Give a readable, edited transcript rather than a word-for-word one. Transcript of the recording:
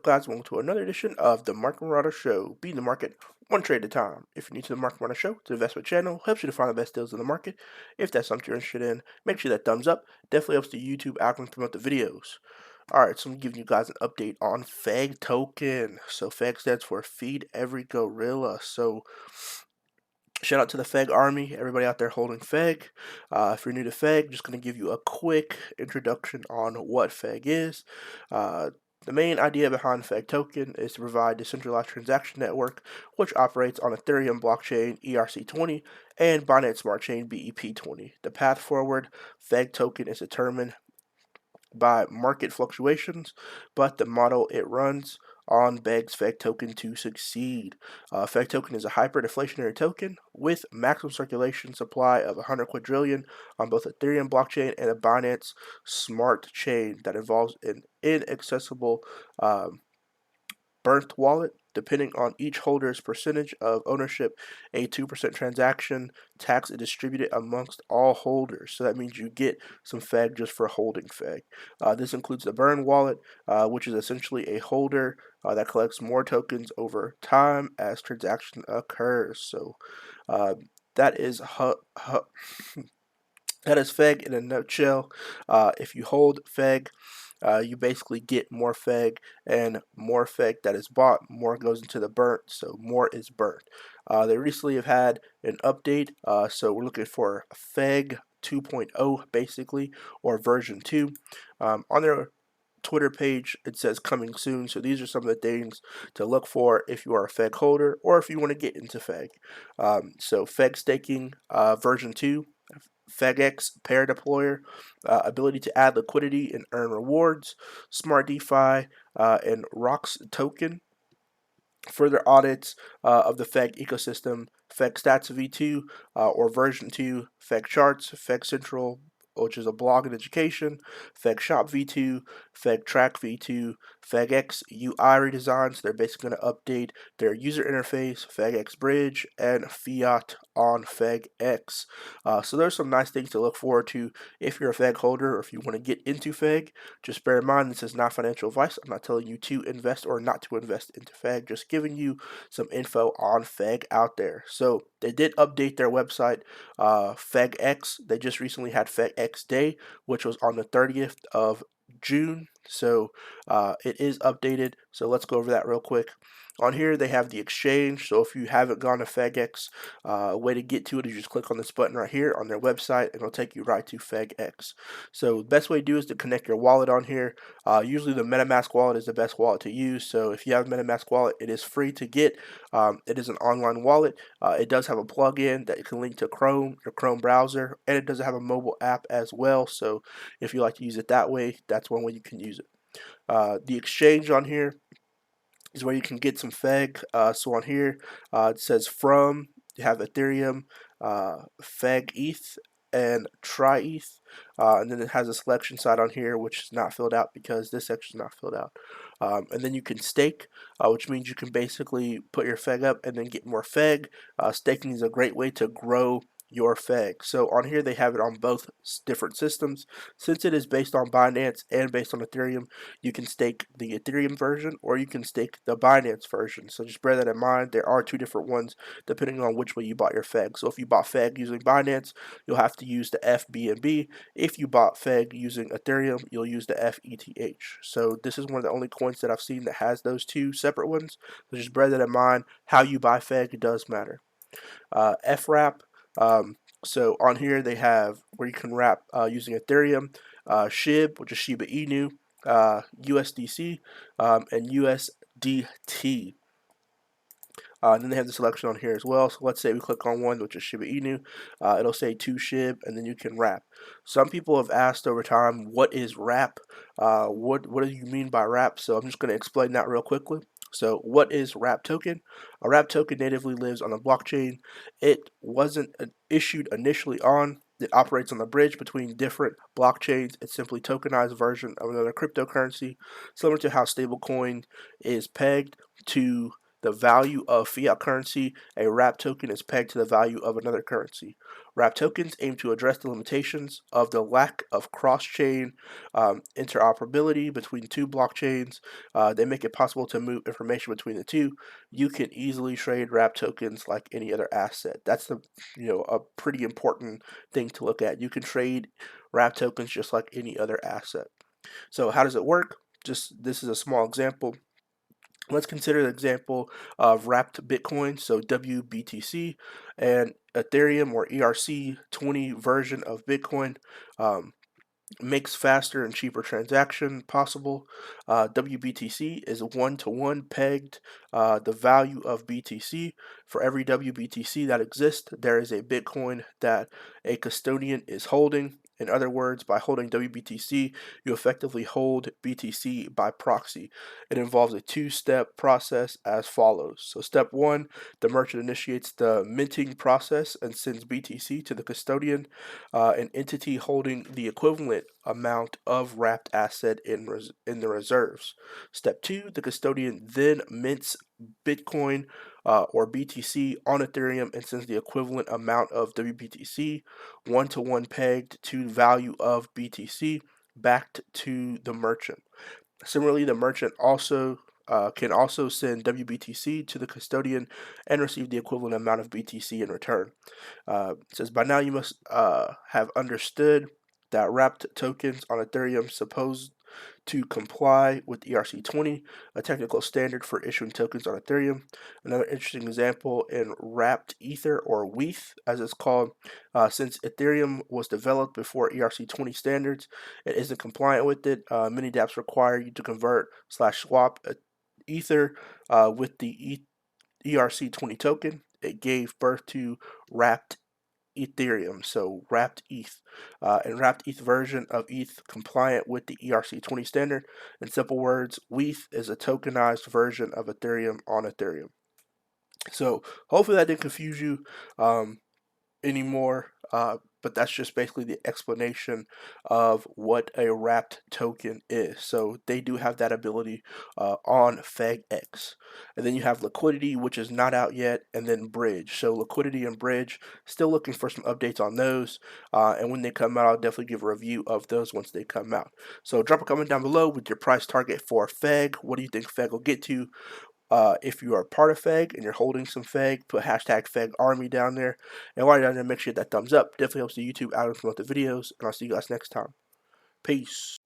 up, guys? Welcome to another edition of the Market Marauder Show, beating the market one trade at a time. If you're new to the Market Marauder Show, it's an investment channel, helps you to find the best deals in the market. If that's something you're interested in, make sure that thumbs up. Definitely helps the YouTube algorithm promote the videos. Alright, so I'm giving you guys an update on FEG Token. So FEG stands for Feed Every Gorilla. So shout out to the FEG Army, everybody out there holding FEG. If you're new to FEG, just going to give you a quick introduction on what FEG is. The main idea behind FEG Token is to provide decentralized transaction network, which operates on Ethereum blockchain ERC20 and Binance Smart Chain BEP20. The path forward, FEG Token is determined by market fluctuations, but the model it runs on begs FEG token to succeed. FEG token is a hyper-deflationary token with maximum circulation supply of 100 quadrillion on both Ethereum blockchain and a Binance Smart Chain that involves an inaccessible burnt wallet. Depending on each holder's percentage of ownership, a 2% transaction tax is distributed amongst all holders. So that means you get some FEG just for holding FEG. This includes the burn wallet, which is essentially a holder that collects more tokens over time as transaction occurs. So that is that is FEG in a nutshell. If you hold FEG, you basically get more FEG, and more FEG that is bought, more goes into the burnt, so more is burnt. They recently have had an update, so we're looking for FEG 2.0 basically, or version 2. On their Twitter page, it says coming soon, so these are some of the things to look for if you are a FEG holder or if you want to get into FEG. So FEG staking version 2, FEGX pair deployer, ability to add liquidity and earn rewards, smart DeFi, and ROX token. Further audits of the FEG ecosystem, FEG Stats V2 or version 2, FEG Charts, FEG Central, which is a blog and education, FEG Shop V2, FEG Track V2, FEGX UI redesigns. They're basically going to update their user interface, FEGX Bridge, and Fiat on FEGX. So there's some nice things to look forward to if you're a FEG holder or if you want to get into FEG. Just bear in mind, this is not financial advice. I'm not telling you to invest or not to invest into FEG, just giving you some info on FEG out there. So they did update their website, FEGX. They just recently had FEGexDay, which was on the 30th of June. So it is updated. So let's go over that real quick. On here, they have the exchange. So if you haven't gone to FEGX, a way to get to it is just click on this button right here on their website, and it'll take you right to FEGX. So the best way to do is to connect your wallet on here. Usually the MetaMask wallet is the best wallet to use. So if you have a MetaMask wallet, it is free to get. It is an online wallet. It does have a plugin that you can link to Chrome, your Chrome browser, and it does have a mobile app as well. So if you like to use it that way, that's one way you can use it. The exchange on here is where you can get some FEG. So on here, it says from, you have Ethereum, FEG ETH, and Tri ETH. And then it has a selection side on here, which is not filled out because this section is not filled out. And then you can stake, which means you can basically put your FEG up and then get more FEG. Staking is a great way to grow your FEG. So on here they have it on both different systems. Since it is based on Binance and based on Ethereum, you can stake the Ethereum version or you can stake the Binance version. So just bear that in mind. There are two different ones depending on which way you bought your FEG. So if you bought FEG using Binance, you'll have to use the FBNB. If you bought FEG using Ethereum, you'll use the FETH. So this is one of the only coins that I've seen that has those two separate ones. So just bear that in mind. How you buy FEG does matter. FWrap. So on here they have where you can wrap using Ethereum, SHIB, which is Shiba Inu, USDC, and USDT. And then they have the selection on here as well. So let's say we click on one, which is Shiba Inu. It'll say to SHIB, and then you can wrap. Some people have asked over time, what is wrap? What do you mean by wrap? So I'm just going to explain that real quickly. So what is wrap token? A wrap token natively lives on a blockchain. It wasn't issued initially on. It operates on the bridge between different blockchains. It's simply tokenized version of another cryptocurrency, similar to how stablecoin is pegged to the value of fiat currency, a wrap token is pegged to the value of another currency. Wrap tokens aim to address the limitations of the lack of cross-chain interoperability between two blockchains. They make it possible to move information between the two. You can easily trade wrap tokens like any other asset. That's a pretty important thing to look at. You can trade wrap tokens just like any other asset. So how does it work? This is a small example. Let's consider the example of wrapped Bitcoin, so WBTC, and Ethereum or ERC20 version of Bitcoin. Makes faster and cheaper transaction possible. WBTC is 1-to-1 pegged the value of BTC. For every WBTC that exists, there is a Bitcoin that a custodian is holding. In other words, by holding WBTC, you effectively hold BTC by proxy. It involves a two-step process as follows. So step 1, the merchant initiates the minting process and sends BTC to the custodian, an entity holding the equivalent amount of wrapped asset in the reserves. Step 2, the custodian then mints Bitcoin or BTC on Ethereum and sends the equivalent amount of WBTC, 1-to-1 pegged to value of BTC, back to the merchant. Similarly, the merchant can also send WBTC to the custodian and receive the equivalent amount of BTC in return. It says, by now you must have understood that wrapped tokens on Ethereum supposed to comply with ERC20, a technical standard for issuing tokens on Ethereum. Another interesting example in wrapped Ether, or WETH as it's called, since Ethereum was developed before ERC20 standards, it isn't compliant with it. Many dApps require you to convert/swap Ether with the ERC20 token. It gave birth to wrapped Ethereum, so wrapped ETH, and wrapped ETH version of ETH compliant with the ERC20 standard. In simple words, WETH is a tokenized version of Ethereum on Ethereum. So hopefully that didn't confuse you anymore, but that's just basically the explanation of what a wrapped token is. So they do have that ability on FEGX. And then you have liquidity, which is not out yet, and then bridge. So liquidity and bridge, still looking for some updates on those, and when they come out, I'll definitely give a review of those once they come out. So drop a comment down below with your price target for FEG. What do you think FEG will get to? If you are part of FEG and you're holding some FEG, put hashtag FEGArmy down there. And while you're down there, make sure that thumbs up. Definitely helps the YouTube algorithm promote the videos. And I'll see you guys next time. Peace.